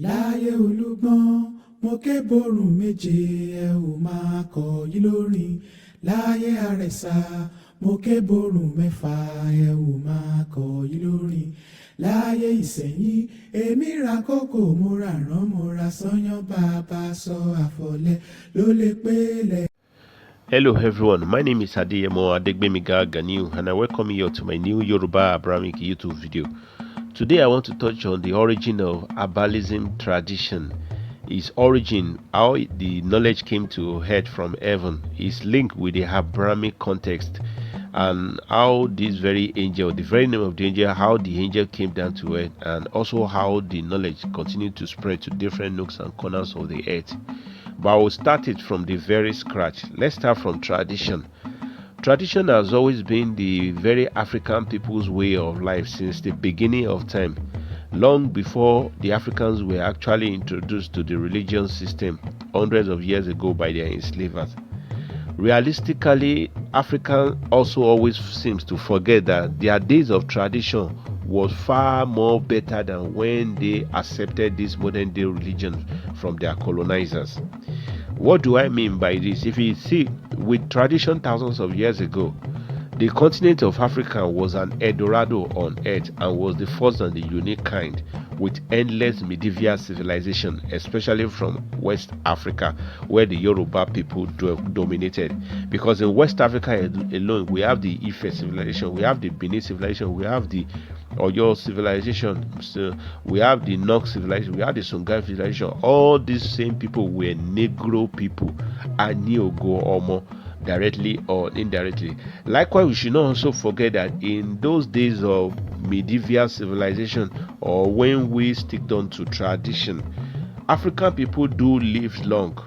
láyé olúgbọ́n mo ké borùn méje ẹ ò máa kọ yí lórin láyé àrẹ̀sà mo ké borùn mẹ́fà ẹ ò máa kọ yí lórin láyé ìsẹ̀yìn èmi ra kókò mo ra rán mo ra sányán bàbá sọ àfọ̀lẹ́ ló lè pélé. Hello everyone, my name is Adeyemo Adegbemiga Ganiu and I welcome you to my new Yoruba Abrahamic YouTube video. Today I want to touch on the origin of herbalism tradition. Its origin, how the knowledge came to earth from heaven, is linked with the Abrahamic context, and how this very angel, the very name of the angel, how the angel came down to earth, and also how the knowledge continued to spread to different nooks and corners of the earth. But I will start it from the very scratch. Let's start from tradition. Tradition has always been the very African people's way of life since the beginning of time, long before the Africans were actually introduced to the religious system hundreds of years ago by their enslavers. Realistically, Africa also always seems to forget that their days of tradition was far more better than when they accepted this modern day religion from their colonizers. What do I mean by this? If you see, with tradition thousands of years ago, the continent of Africa was an Eldorado on earth and was the first and the unique kind, with endless medieval civilization, especially from West Africa, where the Yoruba people dominated. Because in West Africa alone, we have the Ife civilization, we have the Benin civilization, we have the Oyo civilization, so we have the Nok civilization, we have the Songhai civilization. All these same people were Negro people and Niogo Omo, directly or indirectly. Likewise, we should not also forget that in those days of medieval civilization, or when we stick on to tradition, African people do live long,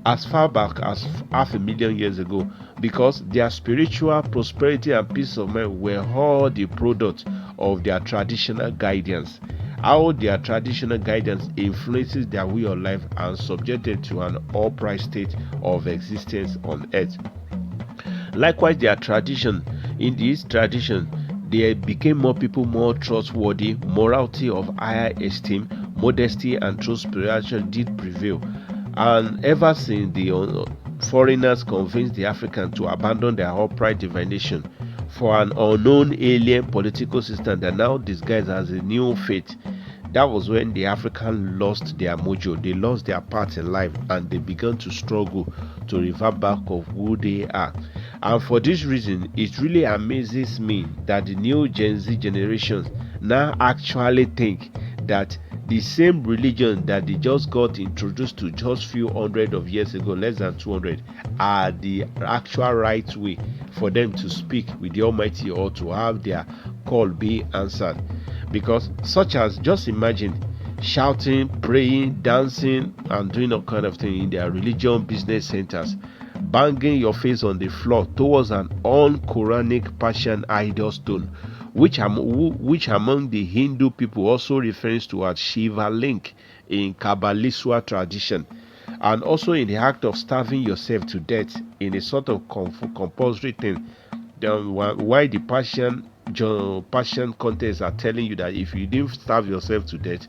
as far back as 500,000 years ago, because their spiritual prosperity and peace of mind were all the product of their traditional guidance. How their traditional guidance influences their way of life and subjected to an upright state of existence on earth. Likewise, their tradition, in this tradition, they became more people more trustworthy, morality of higher esteem, modesty and true spirituality did prevail. And ever since the foreigners convinced the Africans to abandon their upright divination for an unknown alien political system that now disguised as a new faith, that was when the Africans lost their mojo, they lost their part in life, and they began to struggle to revert back of who they are. And for this reason, it really amazes me that the new Gen Z generations now actually think that the same religion that they just got introduced to just few hundred of years ago, less than 200, are the actual right way for them to speak with the Almighty or to have their call be answered. Because such as, just imagine shouting, praying, dancing and doing all kind of things in their religion business centers, banging your face on the floor towards an un-Quranic Persian idol stone, which among the Hindu people also refers to as Shiva link in Kabbalistic tradition, and also in the act of starving yourself to death in a sort of compulsory thing. Then why the Persian contests are telling you that if you didn't starve yourself to death,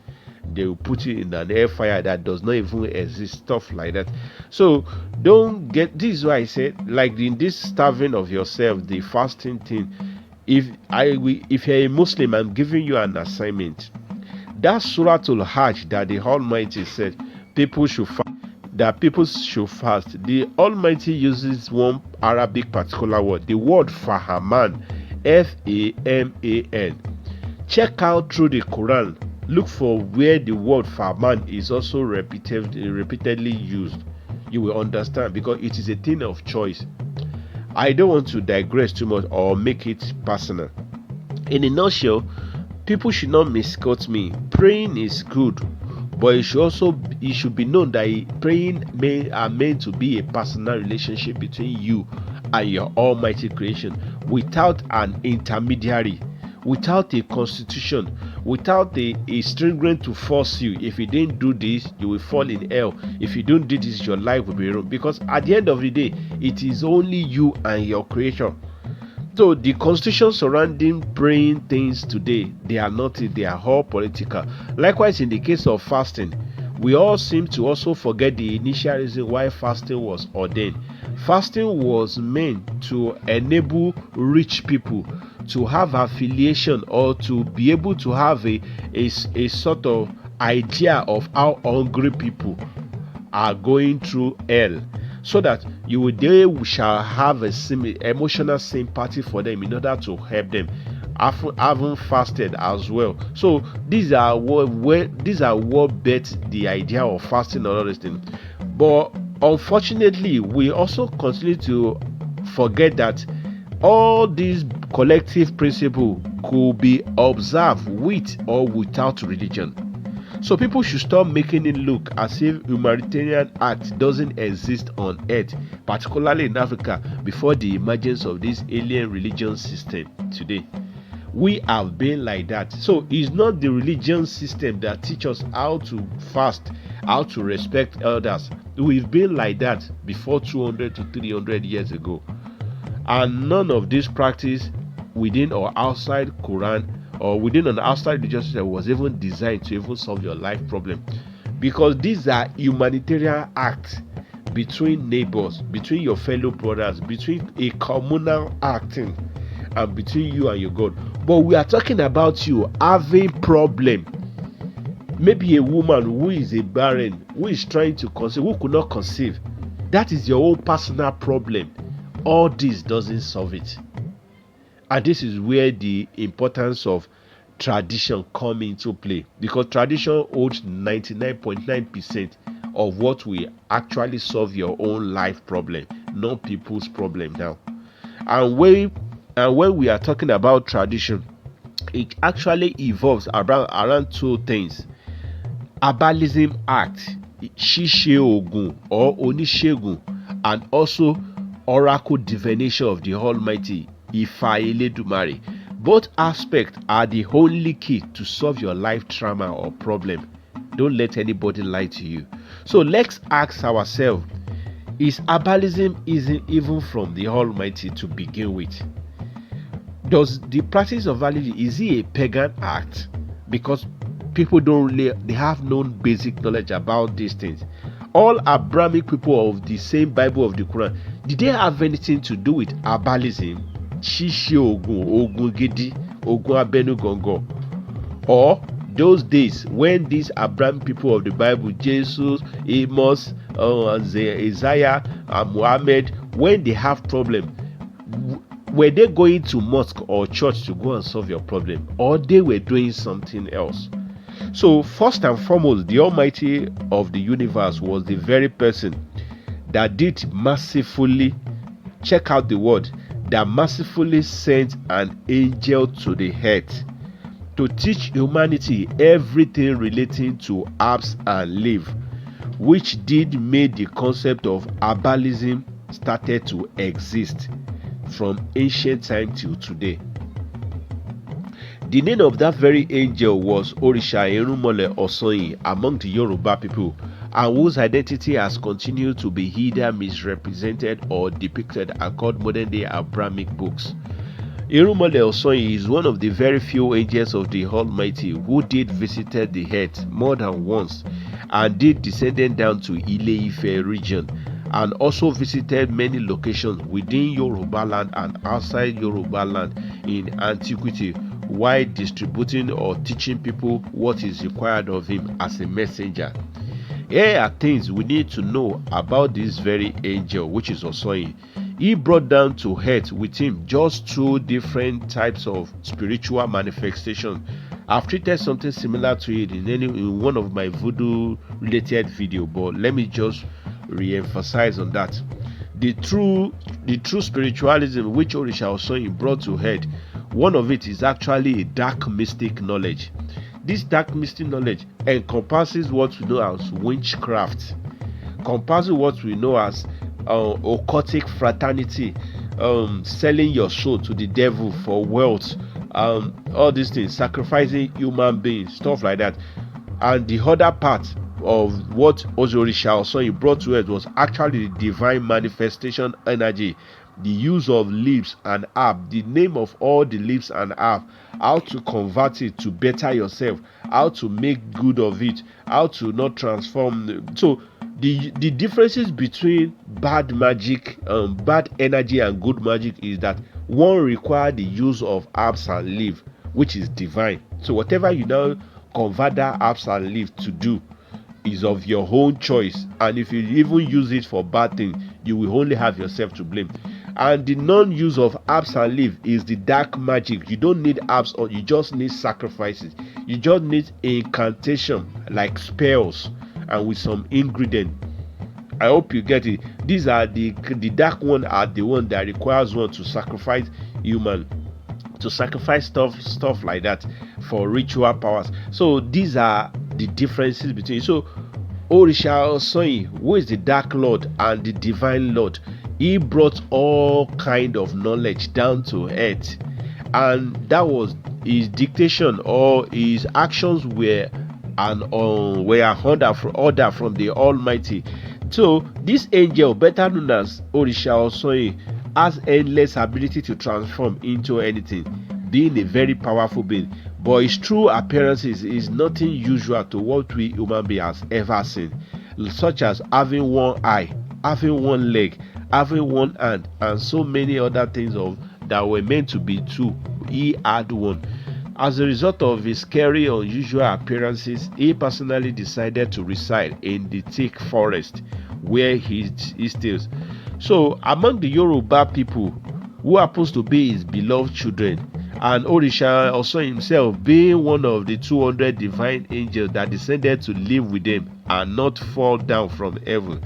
they will put you in an air fire that does not even exist, stuff like that. So don't get this is why I said, like in this starving of yourself, the fasting thing, if you're a Muslim, I'm giving you an assignment. That Suratul Hajj that the Almighty said people should fast, the Almighty uses one Arabic particular word, the word Fahaman, Faman. Check out through the Quran, look for where the word Fahaman is also repeatedly used. You will understand, because it is a thing of choice. I don't want to digress too much or make it personal. In a nutshell, people should not misquote me. Praying is good, but it should be known that praying are meant to be a personal relationship between you and your almighty creation, without an intermediary, without a constitution, without a stringent to force you. If you didn't do this, you will fall in hell. If you don't do this, your life will be ruined. Because at the end of the day, it is only you and your creator. So the constitution surrounding praying things today, they are not, they are all political. Likewise, in the case of fasting, we all seem to also forget the initial reason why fasting was ordained. Fasting was meant to enable rich people to have affiliation, or to be able to have a sort of idea of how hungry people are going through hell, so that they shall have a emotional sympathy for them in order to help them, having fasted as well. So these are what bet the idea of fasting and all these things. But unfortunately, we also continue to forget that all these collective principles could be observed with or without religion. So people should stop making it look as if humanitarian act doesn't exist on earth, particularly in Africa, before the emergence of this alien religion system today. We have been like that. So it's not the religion system that teaches us how to fast, how to respect elders. We've been like that before 200 to 300 years ago. And none of this practice within or outside Quran or within an outside religious system was even designed to even solve your life problem, because these are humanitarian acts between neighbors, between your fellow brothers, between a communal acting, and between you and your God. But we are talking about you having problem, maybe a woman who is a barren, who is trying to conceive, who could not conceive. That is your own personal problem. All this doesn't solve it. And this is where the importance of tradition come into play, because tradition holds 99.9% of what will actually solve your own life problem, not people's problem now. And when we are talking about tradition, it actually evolves around two things: herbalism act, ṣíṣe ogun or oníṣègùn, and also oracle divination of the Almighty, Ifa Eledumare. Both aspects are the only key to solve your life trauma or problem. Don't let anybody lie to you. So let's ask ourselves, is herbalism even from the Almighty to begin with? Does the practice of herbalism, is it a pagan act? Because people they have no basic knowledge about these things. All Abrahamic people of the same Bible of the Quran, did they have anything to do with herbalism? Ṣíṣe ogun gidi, ogun abẹ́nú gọ̀ngọ̀? Or those days when these Abrahamic people of the Bible, Jesus, Amos, Isaiah, and Muhammad, when they have problem, were they going to mosque or church to go and solve your problem, or they were doing something else? So first and foremost, the Almighty of the universe was the very person that did mercifully, check out the word, that mercifully sent an angel to the earth to teach humanity everything relating to herbs and leaf, which did make the concept of herbalism started to exist from ancient time till today. The name of that very angel was Orisha Osain among the Yoruba people, and whose identity has continued to be either misrepresented or depicted according to modern-day Abrahamic books. Orunmila Osain is one of the very few angels of the Almighty who did visited the earth more than once, and did descended down to Ile-Ife region, and also visited many locations within Yoruba land and outside Yoruba land in antiquity, while distributing or teaching people what is required of him as a messenger. Here are things we need to know about this very angel, which is Osain. He brought down to earth with him just two different types of spiritual manifestation. I've treated something similar to it in one of my voodoo related video, but let me just re-emphasize on that. The true spiritualism which Orisha Osain brought to earth, one of it is actually a dark mystic knowledge. This dark mystic knowledge encompasses what we know as witchcraft, encompasses what we know as occultic fraternity, selling your soul to the devil for wealth, all these things, sacrificing human beings, stuff like that. And the other part of what Orisha Osain brought to it was actually the divine manifestation energy the use of leaves and herb, the name of all the leaves and herb, how to convert it to better yourself, how to make good of it, how to not transform. So the differences between bad magic, bad energy and good magic is that one require the use of herbs and leaf, which is divine. So whatever you now convert that herbs and leaf to do is of your own choice, and if you even use it for bad things, you will only have yourself to blame. And the non-use of herbs and leaf is the dark magic. You don't need herbs, or you just need sacrifices. You just need incantation like spells and with some ingredient. I hope you get it. These are the dark one, are the one that requires one to sacrifice human, to sacrifice stuff like that for ritual powers. So these are the differences between. So Orisha Osain, who is the dark lord and the divine lord, he brought all kind of knowledge down to earth, and that was his dictation, or his actions were order from the Almighty. So this angel, better known as Orisha Osain, has endless ability to transform into anything, being a very powerful being. But his true appearances is nothing usual to what we human beings has ever seen, such as having one eye, having one leg, having one hand, and so many other things that were meant to be two. He had one. As a result of his scary, unusual appearances, he personally decided to reside in the thick forest where he stays. So, among the Yoruba people, who happens to be his beloved children, and Orisha also himself being one of the 200 divine angels that descended to live with them and not fall down from heaven.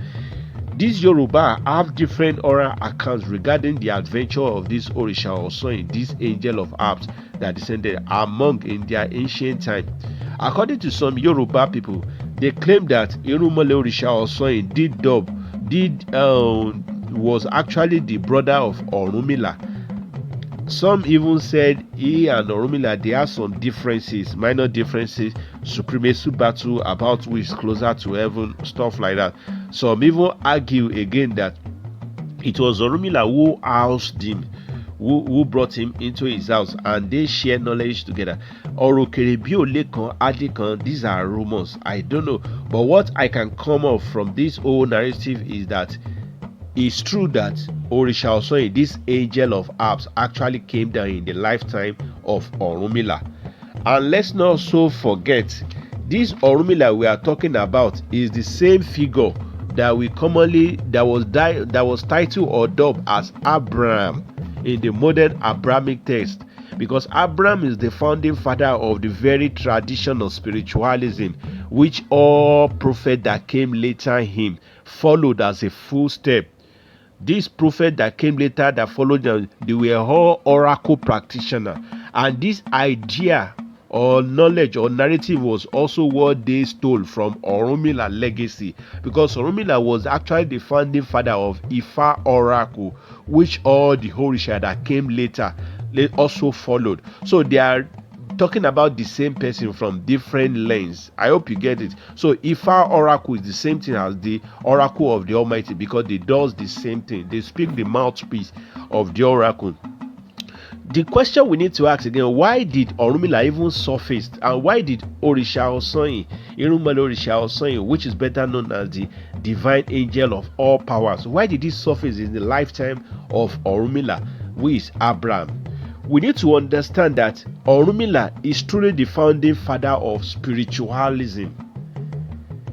These Yoruba have different oral accounts regarding the adventure of this Orisha Osain, this angel of herbs that descended among in their ancient time. According to some Yoruba people, they claim that Orunmila Orisha Osain was actually the brother of Orunmila. Some even said he and Orunmila, they have some differences, minor differences, supremacy battle about who is closer to heaven, stuff like that. Some even argue again that it was Orunmila who housed him, who brought him into his house, and they share knowledge together. These are rumors. I don't know. But what I can come off from this whole narrative is that it's true that Orisha Osain, this angel of herbs, actually came down in the lifetime of Orunmila. And let's not so forget, this Orunmila we are talking about is the same figure that was titled or dubbed as Abraham in the modern Abrahamic text, because Abraham is the founding father of the very tradition of spiritualism, which all prophets that came later him followed as a full step. These prophets that came later that followed them, they were all oracle practitioners, and this idea or knowledge or narrative was also what they stole from Orunmila legacy, because Orunmila was actually the founding father of Ifa oracle, which all the Orisha that came later they also followed. So they are talking about the same person from different lanes. I hope you get it. So Ifa oracle is the same thing as the oracle of the Almighty, because they does the same thing. They speak the mouthpiece of the oracle. The question we need to ask again, why did Orunmila even surface, and why did Orisha Osain, Orunmila Orisha Osain, which is better known as the divine angel of all powers, why did he surface in the lifetime of Orunmila, who is Abraham? We need to understand that Orunmila is truly the founding father of spiritualism.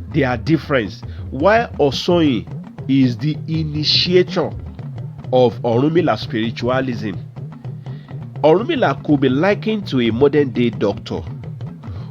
They are different. While Osain is the initiator of Orunmila spiritualism, Orunmila could be likened to a modern day doctor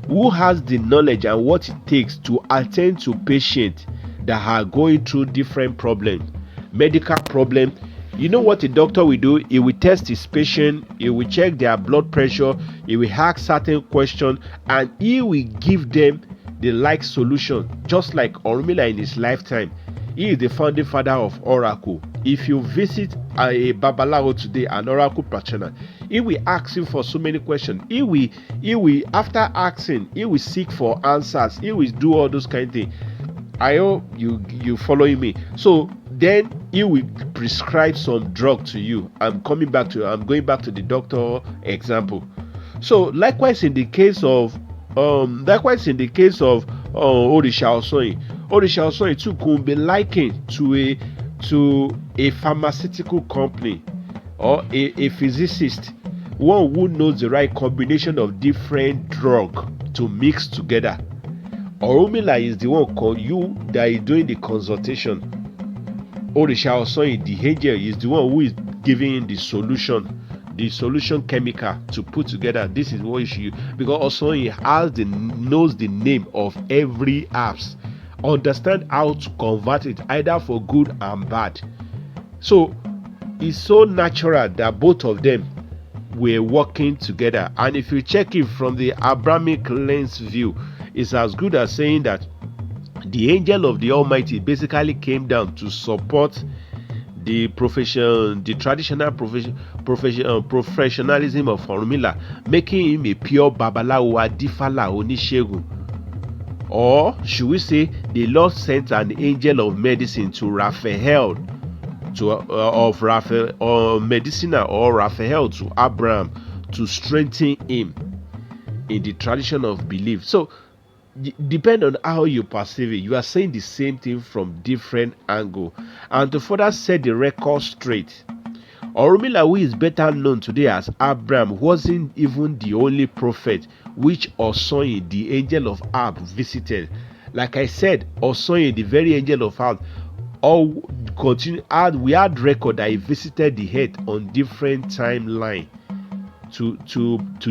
who has the knowledge and what it takes to attend to patients that are going through different problems, medical problems. You know what a doctor will do? He will test his patient, he will check their blood pressure, he will ask certain questions, and he will give them the like solution, just like Orunmila in his lifetime. He is the founding father of oracle. If you visit a babalawo today, an oracle practitioner, he will ask you for so many questions. He will after asking, he will seek for answers. He will do all those kind of things. I hope you following me. So then he will prescribe some drug to you. I'm going back to the doctor example. So likewise in the case of Orisha Osain too could be likened to a pharmaceutical company or a physicist, one who knows the right combination of different drug to mix together. Orunmila is the one called you that is doing the consultation. Orisha Osain, the angel, is the one who is giving the solution chemical to put together. This is what you should use, because Osain knows the name of every herbs, understand how to convert it either for good and bad. So it's so natural that both of them were working together. And if you check it from the Abrahamic lens view, it's as good as saying that the angel of the Almighty basically came down to support the traditional professionalism of Orunmila, making him a pure babalawo adifala onishegun. Or should we say the Lord sent an angel of medicine to Raphael, of Raphael, or mediciner, or Raphael to Abraham, to strengthen him in the tradition of belief. So depend on how you perceive it. You are saying the same thing from different angle. And to further set the record straight, Orunmila, who is better known today as Abraham, wasn't even the only prophet which Osain, the angel of Ab, visited. Like I said, Osain, the very angel of Ab, we had record that he visited the earth on different timeline to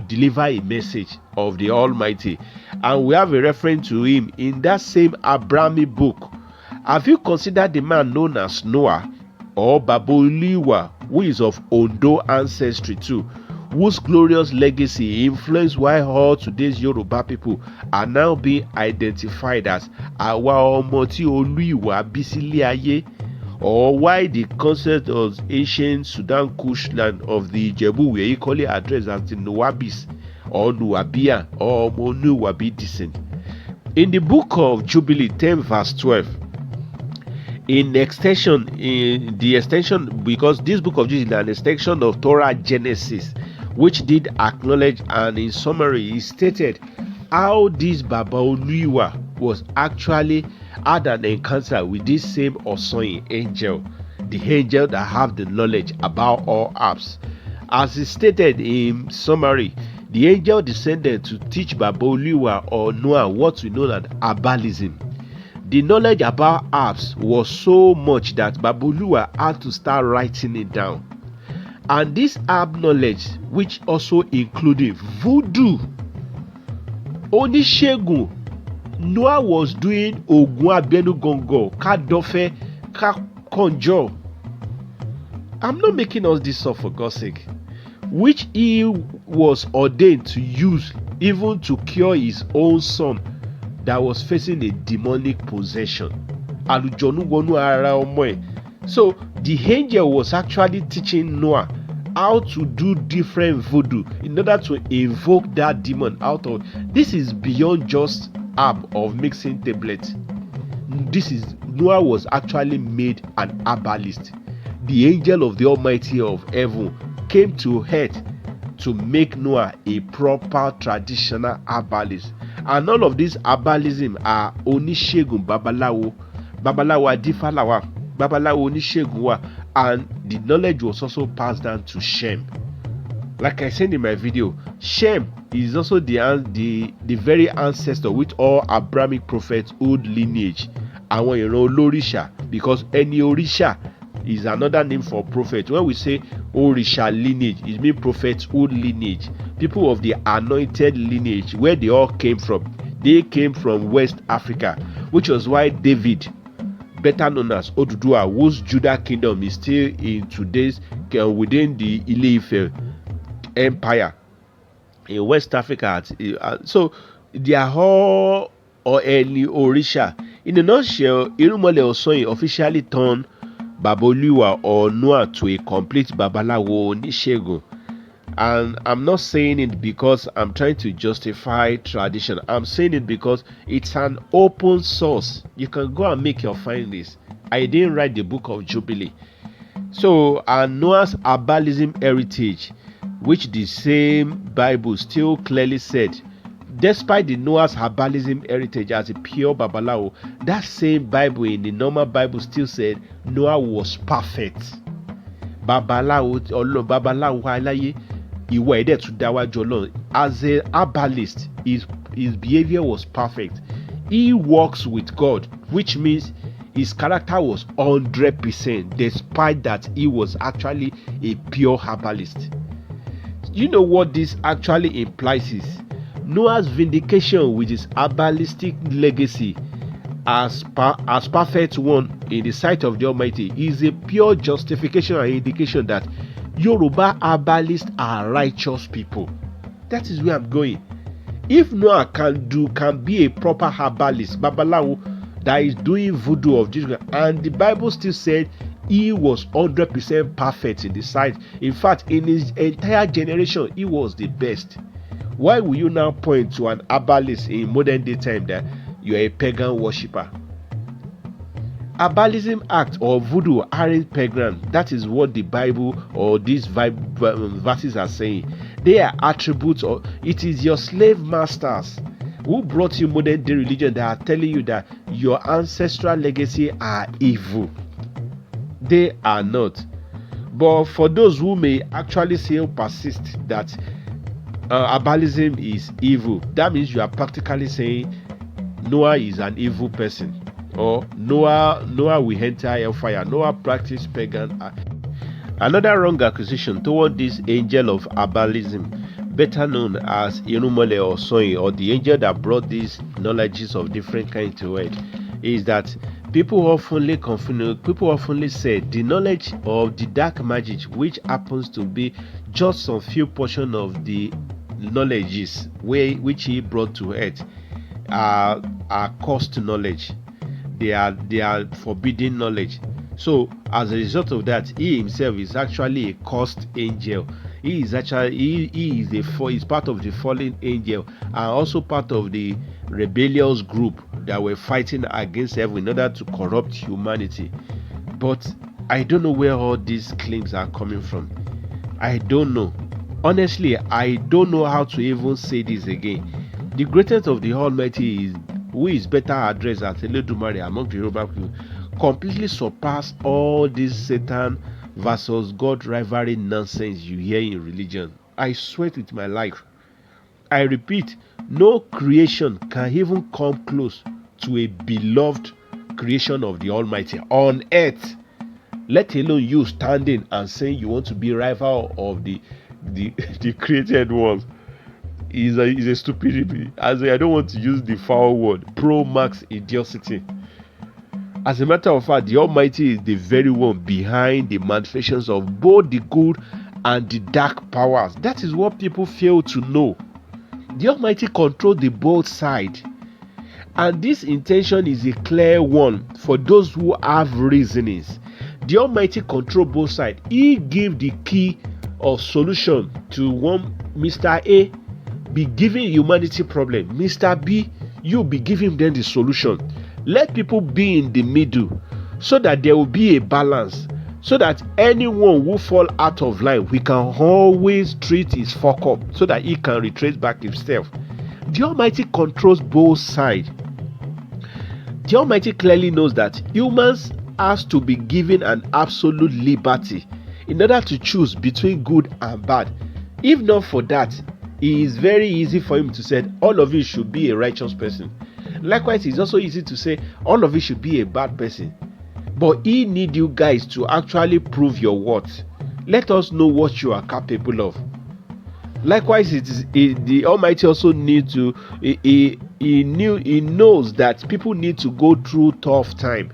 deliver a message of the Almighty. And we have a reference to him in that same Abrahamic book. Have you considered the man known as Noah, or Baboliwa, who is of Ondo ancestry too, whose glorious legacy influenced why all today's Yoruba people are now being identified as Awa Omoti Oluiwa Bisile Aye, or why the concept of ancient Sudan Kush land of the Ijebu were equally addressed as the Nuwabis or Nuwabia or Monuwabi descent. In the book of Jubilee 10 verse 12, in the extension, because this book of Jubilee is an extension of Torah Genesis, which did acknowledge, and in summary he stated how this Baba Oluiwa was actually had an encounter with this same Osain angel, the angel that have the knowledge about all herbs. As he stated in summary, the angel descended to teach Baba Oluiwa or Noah what we know as herbalism. The knowledge about herbs was so much that Baba Oluiwa had to start writing it down. And this herb knowledge, which also included voodoo, onishegun, Noah was doing ogun abenu gongo, kadofe, conjure. I'm not making all this up for God's sake. Which he was ordained to use even to cure his own son that was facing a demonic possession. So the angel was actually teaching Noah how to do different voodoo in order to invoke that demon out of. This is beyond just herb of mixing tablets. Noah was actually made an herbalist. The angel of the Almighty of heaven came to earth to make Noah a proper traditional herbalist. And all of these herbalism are onishegun babalawo adifalawa, babalawo onishegun wa, and the knowledge was also passed down to Shem. Like I said in my video, Shem is also the very ancestor with all Abrahamic prophets old lineage. And when you know Orisha, because any Orisha is another name for prophet. When we say Orisha lineage, it means prophet's old lineage, people of the anointed lineage. Where they all came from, they came from West Africa, which was why David, better known as Oduduwa, whose Judah kingdom is still in today's within the Ile-Ife empire in West Africa. So they are all or any Orisha. In a nutshell, Orunmila Osain officially turned Baba Oluiwa or Noah to a complete babalawo onishegun. And I'm not saying it because I'm trying to justify tradition. I'm saying it because it's an open source. You can go and make your findings. I didn't write the book of Jubilee. So, Noah's herbalism heritage, which the same Bible still clearly said, despite the Noah's herbalism heritage as a pure babalawo, that same Bible in the normal Bible still said Noah was perfect. Babalawo aláyé, ìwà ẹ̀dẹ̀ tún dáwájú Ọlọ́run. As a herbalist, his behavior was perfect. He works with God, which means his character was 100%, despite that he was actually a pure herbalist. You know what this actually implies is Noah's vindication with his herbalistic legacy as perfect one in the sight of the Almighty is a pure justification and indication that Yoruba herbalists are righteous people. That is where I'm going. If Noah can be a proper herbalist, babalawo, that is doing voodoo of this, and the Bible still said he was 100% perfect in the sight. In fact, in his entire generation, he was the best. Why will you now point to an herbalist in modern day time that you are a pagan worshipper? Herbalism act or voodoo aren't pagan. That is what the Bible or these verses are saying. They are attributes, or it is your slave masters who brought you modern day religion that are telling you that your ancestral legacy are evil. They are not. But for those who may actually still persist that herbalism is evil, that means you are practically saying Noah is an evil person, or Noah will enter hellfire. Noah practiced pagan. Another wrong accusation toward this angel of herbalism, better known as Orunmila or Osain, or the angel that brought these knowledges of different kinds to earth, is that people oftenly say the knowledge of the dark magic, which happens to be just some few portion of the knowledges which he brought to earth, are cursed knowledge. They are forbidden knowledge. So as a result of that, he himself is actually a cursed angel. He is part of the fallen angel, and also part of the rebellious group that were fighting against heaven in order to corrupt humanity. But I don't know where all these claims are coming from. I don't know. Honestly, I don't know how to even say this again. The greatest of the Almighty is who is better addressed as Eledumare among the Yoruba people, completely surpass all this Satan versus God rivalry nonsense you hear in religion. I swear it with my life. I repeat, no creation can even come close to a beloved creation of the Almighty on earth. Let alone you standing and saying you want to be rival of the created one. Is a stupidity. As I don't want to use the foul word, pro max idiocy. As a matter of fact, the Almighty is the very one behind the manifestations of both the good and the dark powers. That is what people fail to know. The Almighty controls the both sides, and this intention is a clear one for those who have reasonings. The Almighty controls both sides. He gave the key of solution to one Mr. A be giving humanity problem, Mr. B you be giving them the solution. Let people be in the middle so that there will be a balance, so that anyone who fall out of line, we can always treat his fuck up so that he can retrace back himself. The Almighty controls both sides. The Almighty clearly knows that humans has to be given an absolute liberty in order to choose between good and bad. If not for that, it is very easy for him to say all of you should be a righteous person. Likewise, it's also easy to say all of you should be a bad person. But he needs you guys to actually prove your worth. Let us know what you are capable of. Likewise, the Almighty also needs to. He knows that people need to go through tough time.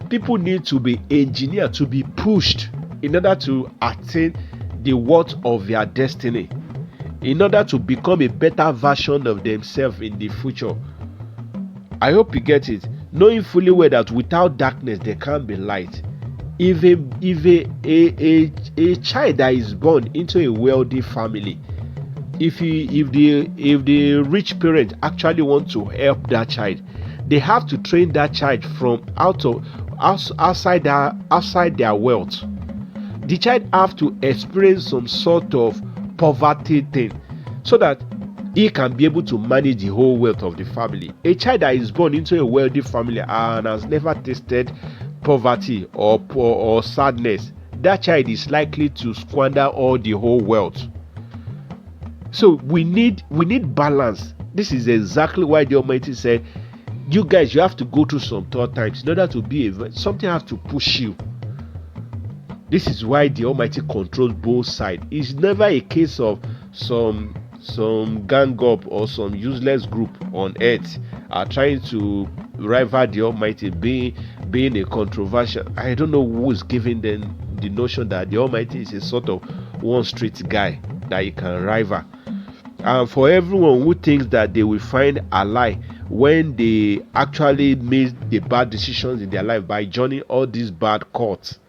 People need to be engineered, to be pushed in order to attain the worth of their destiny, in order to become a better version of themselves in the future. I hope you get it. Knowing fully well that without darkness there can't be light. If a child that is born into a wealthy family, if the rich parent actually want to help that child, they have to train that child from outside their wealth. The child have to experience some sort of poverty thing so that he can be able to manage the whole wealth of the family. A child that is born into a wealthy family and has never tasted poverty or sadness, that child is likely to squander all the whole wealth. So we need balance. This is exactly why the Almighty said, you guys, you have to go through some tough times in order to be something has to push you. This is why the Almighty controls both sides. It's never a case of some gang up or some useless group on earth are trying to rival the Almighty, being a controversial. I don't know who is giving them the notion that the Almighty is a sort of one street guy that you can rival. And for everyone who thinks that they will find a lie when they actually made the bad decisions in their life by joining all these bad courts,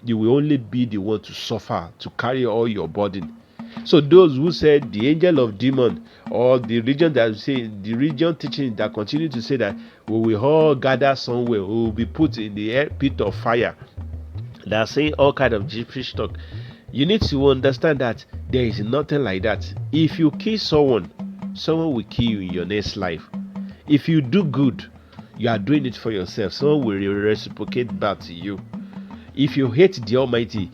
you will only be the one to suffer, to carry all your burden. So those who said the angel of demon, or the religion that say the religion teaching that continue to say that we will all gather somewhere, we will be put in the pit of fire, they are saying all kind of gibberish talk. You need to understand that there is nothing like that. If you kill someone will kill you in your next life. If you do good, you are doing it for yourself. Someone will reciprocate back to you. If you hate the Almighty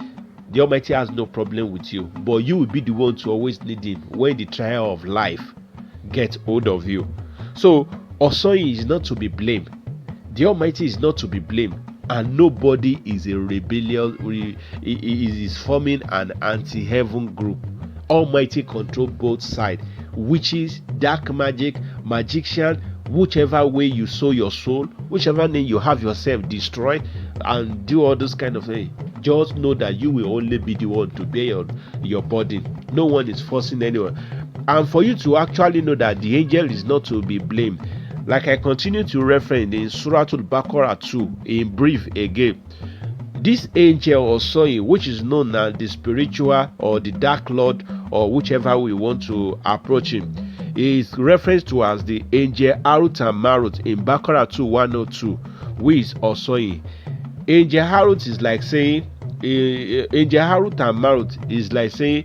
has no problem with you, but you will be the one to always need him when the trial of life gets hold of you. So Osain is not to be blamed. The Almighty is not to be blamed, and nobody is a rebellion. Is forming an anti-heaven group. Almighty control both sides, witches, dark magic, magician. Whichever way you sow your soul, whichever name you have yourself destroyed and do all this kind of thing, just know that you will only be the one to bear your burden. No one is forcing anyone. And for you to actually know that the angel is not to be blamed, like I continue to reference in Surah Al-Baqarah 2 in brief again, this angel Osain, which is known as the spiritual or the dark lord, or whichever we want to approach him, is referred to as the angel Harut and Marut in Baqarah 2:102, who is Osain. Angel Harut is like saying, Angel Harut and Marut is like saying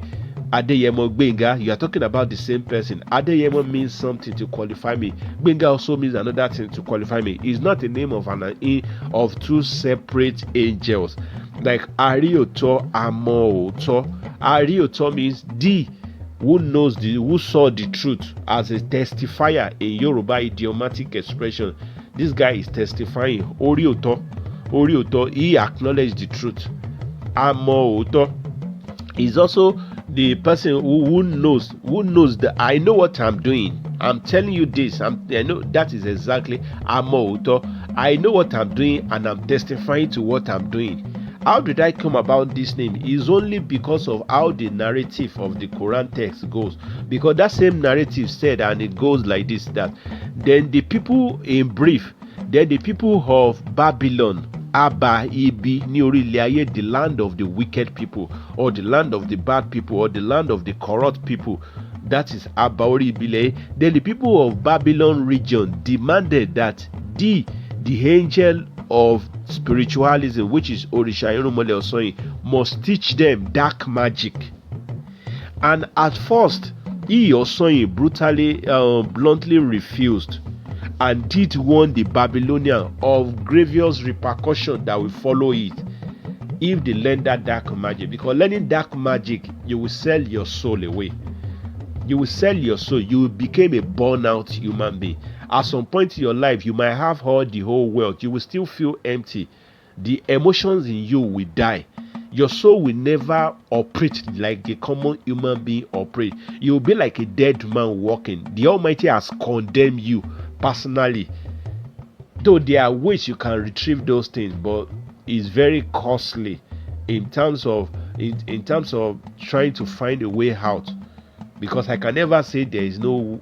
Adeyemo Gbenga. You are talking about the same person. Adeyemo means something to qualify me. Gbenga also means another thing to qualify me. It's not the name of two separate angels. Like Arioto, Amooto. Arioto means the who saw the truth, as a testifier in Yoruba idiomatic expression. This guy is testifying. Orioto, he acknowledged the truth. Amooto is also the person who knows that I know what I'm doing. I'm telling you this. I know that is exactly Amooto. I know what I'm doing and I'm testifying to what I'm doing. How did I come about this name? Is only because of how the narrative of the Quran text goes. Because that same narrative said, and it goes like this, that then the people of Babylon, Abba, Ibi, Niorilaye, the land of the wicked people, or the land of the bad people, or the land of the corrupt people, that is Abba Oribile. Then the people of Babylon region demanded that the angel of spiritualism, which is Orisha Osain, must teach them dark magic. And at first, Osain brutally, bluntly refused, and did warn the Babylonian of grievous repercussions that will follow it if they learn that dark magic. Because learning dark magic, you will sell your soul away. You will sell your soul. You will become a burnout human being. At some point in your life, you might have all the whole world. You will still feel empty. The emotions in you will die. Your soul will never operate like a common human being operate. You will be like a dead man walking. The Almighty has condemned you personally. Though there are ways you can retrieve those things, but it's very costly in terms of trying to find a way out. Because I can never say there is no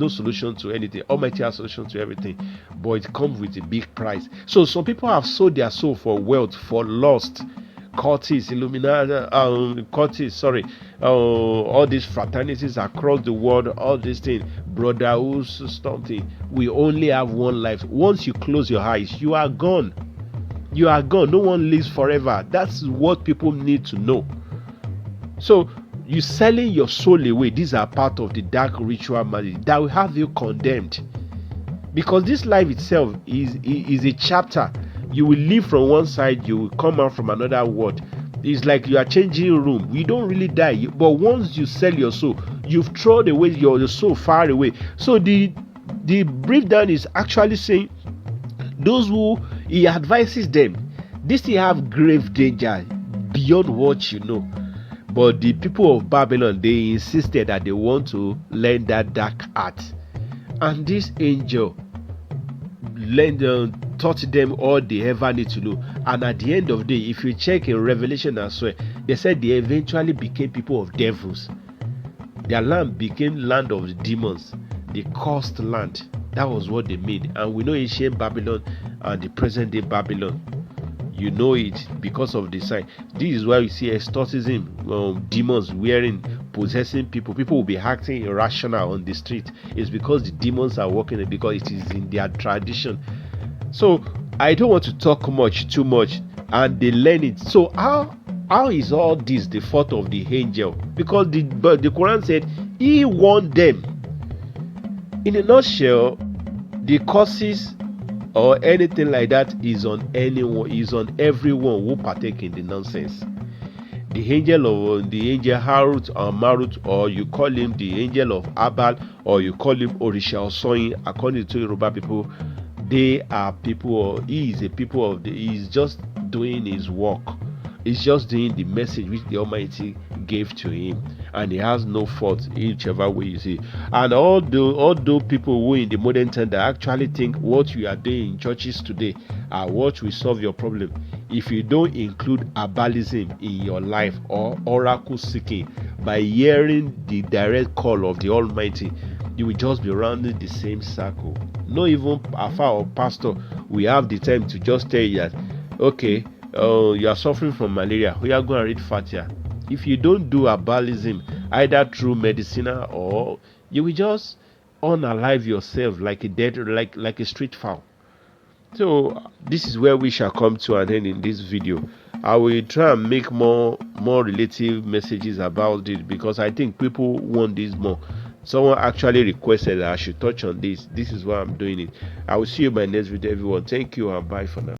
solution to anything. Almighty has solution to everything, but it comes with a big price. So some people have sold their soul for wealth, for lust, cultists, all these fraternities across the world, all these things, brotherhoods, something. We only have one life. Once you close your eyes, you are gone. You are gone. No one lives forever. That's what people need to know. So you selling your soul away. These are part of the dark ritual magic that will have you condemned. Because this life itself is a chapter. You will live from one side, you will come out from another world. It's like you are changing room. You don't really die, but once you sell your soul, you've thrown away your soul far away. So the breakdown is actually saying those who he advises them, this thing have grave danger beyond what you know. But the people of Babylon, they insisted that they want to learn that dark art, and this angel taught them all they ever need to know. And at the end of the day, if you check in Revelation as well, they said they eventually became people of devils. Their land became land of the demons, the cursed land. That was what they made. And we know ancient Babylon and the present day Babylon. You know it because of the sign. This is why you see exorcism, demons possessing people. People will be acting irrational on the street. It's because the demons are working, because it is in their tradition. So I don't want to talk too much, and they learn it. So how is all this the fault of the angel? Because the Quran said he warned them. In a nutshell, the curses or anything like that is on everyone who partake in the nonsense. The angel Harut or Marut, or you call him the angel of Herbal, or you call him Orisha Osain, according to Yoruba people, they are people. He is a people of he's just doing his work. He's just doing the message which the Almighty gave to him, and he has no fault whichever way you see. And although people who in the modern time that actually think what you are doing in churches today are what will solve your problem, if you don't include herbalism in your life or oracle seeking by hearing the direct call of the Almighty, you will just be rounding the same circle. Not even Alpha or pastor we have the time to just tell you that, okay, you are suffering from malaria, we are going to read Fatia. If you don't do herbalism either through medicinal, or you will just unalive yourself like a street fowl. So this is where we shall come to an end in this video. I will try and make more relative messages about it, because I think people want this more. Someone actually requested that I should touch on this. This is why I'm doing it. I will see you in my next video, everyone. Thank you and bye for now.